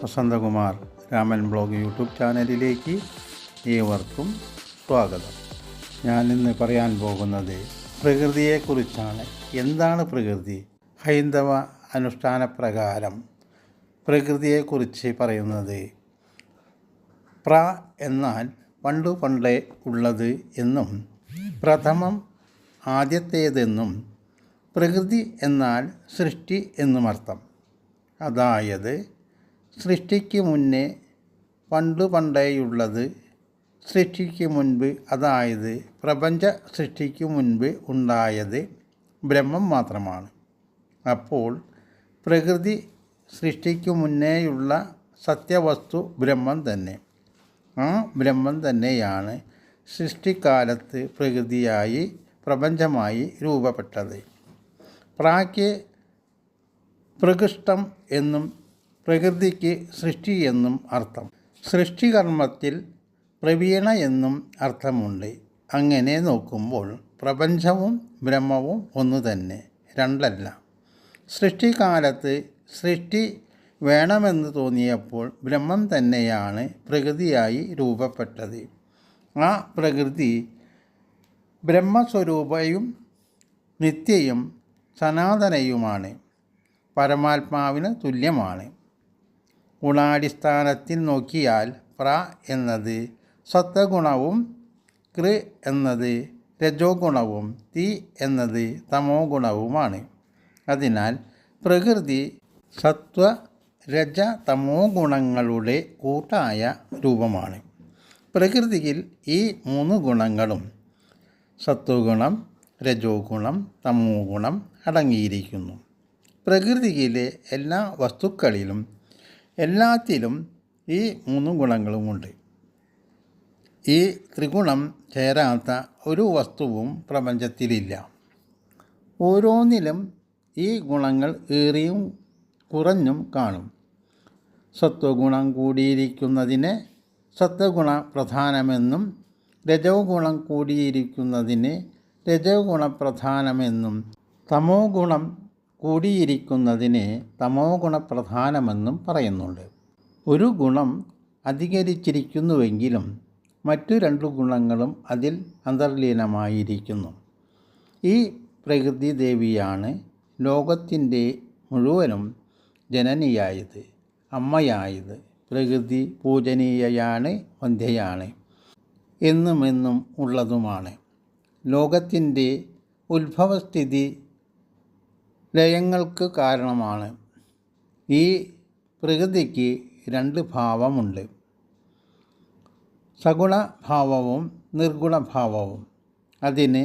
Vasanthakumar Raman blog YouTube ചാനലിലേക്ക് ഏവർക്കും സ്വാഗതം. ഞാനിന്ന് പറയാൻ പോകുന്നത് പ്രകൃതിയെക്കുറിച്ചാണ്. എന്താണ് പ്രകൃതി? ഹൈന്ദവ അനുഷ്ഠാനപ്രകാരം പ്രകൃതിയെക്കുറിച്ച് പറയുന്നത് പ്ര എന്നാൽ പണ്ടേ ഉള്ളത് എന്നും പ്രഥമം ആദ്യത്തേതെന്നും പ്രകൃതി എന്നാൽ സൃഷ്ടി എന്നും അർത്ഥം. അതായത് സൃഷ്ടിക്ക് മുന്നേ പണ്ടേയുള്ളത്, സൃഷ്ടിക്ക് മുൻപ്, അതായത് പ്രപഞ്ച സൃഷ്ടിക്ക് മുൻപ് ഉണ്ടായത് ബ്രഹ്മം മാത്രമാണ്. അപ്പോൾ പ്രകൃതി സൃഷ്ടിക്ക് മുന്നേയുള്ള സത്യവസ്തു ബ്രഹ്മം തന്നെ. ആ ബ്രഹ്മം തന്നെയാണ് സൃഷ്ടിക്കാലത്ത് പ്രകൃതിയായി, പ്രപഞ്ചമായി രൂപപ്പെട്ടത്. പ്രാക്ക് പ്രകൃഷ്ടം എന്നും പ്രകൃതിക്ക് സൃഷ്ടി എന്നും അർത്ഥം. സൃഷ്ടികർമ്മത്തിൽ പ്രവീണ എന്നും അർത്ഥമുണ്ട്. അങ്ങനെ നോക്കുമ്പോൾ പ്രപഞ്ചവും ബ്രഹ്മവും ഒന്നു തന്നെ, രണ്ടല്ല. സൃഷ്ടികാലത്ത് സൃഷ്ടി വേണമെന്ന് തോന്നിയപ്പോൾ ബ്രഹ്മം തന്നെയാണ് പ്രകൃതിയായി രൂപപ്പെട്ടത്. ആ പ്രകൃതി ബ്രഹ്മസ്വരൂപയും നിത്യയും സനാതനയുമാണ്, പരമാത്മാവിന് തുല്യമാണ്. ഗുണാടിസ്ഥാനത്തിൽ നോക്കിയാൽ പ്ര എന്നത് സത്വഗുണവും കൃ എന്നത് രജോ ഗുണവും തി എന്നത് തമോ ഗുണവുമാണ്. അതിനാൽ പ്രകൃതി സത്വ രജ തമോ ഗുണങ്ങളുടെ കൂട്ടായ രൂപമാണ്. പ്രകൃതിയിൽ ഈ മൂന്ന് ഗുണങ്ങളും സത്വഗുണം, രജോ ഗുണം, തമോ ഗുണം അടങ്ങിയിരിക്കുന്നു. പ്രകൃതിയിലെ എല്ലാ വസ്തുക്കളിലും എല്ലാത്തിലും ഈ മൂന്ന് ഗുണങ്ങളുമുണ്ട്. ഈ ത്രിഗുണം ചേരാത്ത ഒരു വസ്തുവും പ്രപഞ്ചത്തിലില്ല. ഓരോന്നിലും ഈ ഗുണങ്ങൾ ഏറിയും കുറഞ്ഞും കാണും. സത്വഗുണം കൂടിയിരിക്കുന്നതിനെ സത്വഗുണ പ്രധാനമെന്നും രജോ ഗുണം കൂടിയിരിക്കുന്നതിന് രജോ ഗുണ പ്രധാനമെന്നും തമോ ഗുണം കൂടിയിരിക്കുന്നതിന് തമോ ഗുണപ്രധാനമെന്നും പറയുന്നുണ്ട്. ഒരു ഗുണം അധികരിച്ചിരിക്കുന്നുവെങ്കിലും മറ്റു രണ്ടു ഗുണങ്ങളും അതിൽ അന്തർലീനമായിരിക്കുന്നു. ഈ പ്രകൃതി ദേവിയാണ് ലോകത്തിൻ്റെ മുഴുവനും ജനനിയായത്, അമ്മയായത്. പ്രകൃതി പൂജനീയയാണ്, വന്ധ്യയാണ്, എന്നുമെന്നും ഉള്ളതുമാണ്. ലോകത്തിൻ്റെ ഉത്ഭവസ്ഥിതി ലയങ്ങൾക്ക് കാരണമാണ്. ഈ പ്രകൃതിക്ക് രണ്ട് ഭാവമുണ്ട്, സഗുണഭാവവും നിർഗുണഭാവവും. അതിന്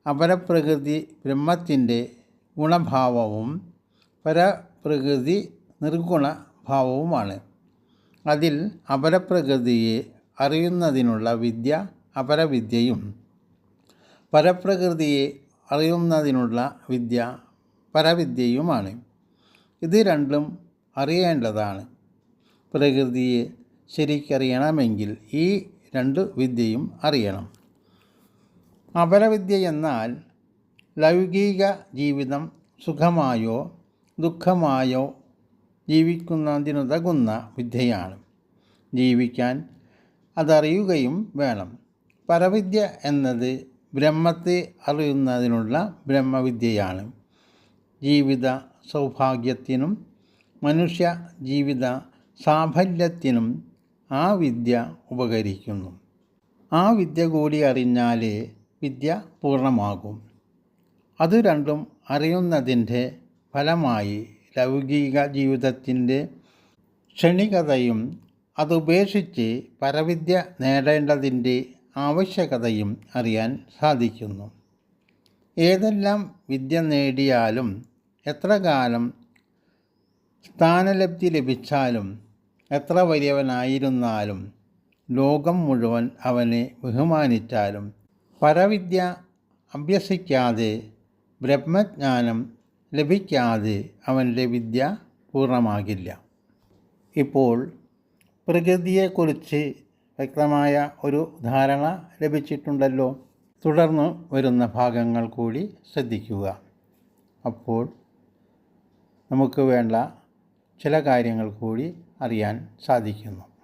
അപരപ്രകൃതി ബ്രഹ്മത്തിൻ്റെ ഗുണഭാവവും പരപ്രകൃതി നിർഗുണഭാവവുമാണ്. അതിൽ അപരപ്രകൃതിയെ അറിയുന്നതിനുള്ള വിദ്യ അപരവിദ്യയും പരപ്രകൃതിയെ അറിയുന്നതിനുള്ള വിദ്യ പരവിദ്യയുമാണ്. ഇത് രണ്ടും അറിയേണ്ടതാണ്. പ്രകൃതിയെ ശരിക്കറിയണമെങ്കിൽ ഈ രണ്ട് വിദ്യയും അറിയണം. അപരവിദ്യ എന്നാൽ ലൗകിക ജീവിതം സുഖമായോ ദുഃഖമായോ ജീവിക്കുന്നതിനുതകുന്ന വിദ്യയാണ്. ജീവിക്കാൻ അതറിയുകയും വേണം. പരവിദ്യ എന്നത് ബ്രഹ്മത്തെ അറിയുന്നതിനുള്ള ബ്രഹ്മവിദ്യയാണ്. ജീവിത സൗഭാഗ്യത്തിനും മനുഷ്യ ജീവിത സാഫല്യത്തിനും ആ വിദ്യ ഉപകരിക്കുന്നു. ആ വിദ്യ കൂടി അറിഞ്ഞാലേ വിദ്യ പൂർണ്ണമാകും. അത് രണ്ടും അറിയുന്നതിൻ്റെ ഫലമായി ലൗകിക ജീവിതത്തിൻ്റെ ക്ഷണികതയും അതുപേക്ഷിച്ച് പരവിദ്യ നേടേണ്ടതിൻ്റെ ആവശ്യകതയും അറിയാൻ സാധിക്കുന്നു. ഏതെല്ലാം വിദ്യ നേടിയാലും എത്ര കാലം സ്ഥാനലബ്ധി ലഭിച്ചാലും എത്ര വലിയവനായിരുന്നാലും ലോകം മുഴുവൻ അവനെ ബഹുമാനിച്ചാലും പരവിദ്യ അഭ്യസിക്കാതെ ബ്രഹ്മജ്ഞാനം ലഭിക്കാതെ അവൻ്റെ വിദ്യ പൂർണ്ണമാകില്ല. ഇപ്പോൾ പ്രകൃതിയെക്കുറിച്ച് വ്യക്തമായ ഒരു ധാരണ ലഭിച്ചിട്ടുണ്ടല്ലോ. തുടർന്ന് വരുന്ന ഭാഗങ്ങൾ കൂടി ശ്രദ്ധിക്കുക. അപ്പോൾ നമുക്ക് വേണ്ട ചില കാര്യങ്ങൾ കൂടി അറിയാൻ സാധിക്കുന്നു.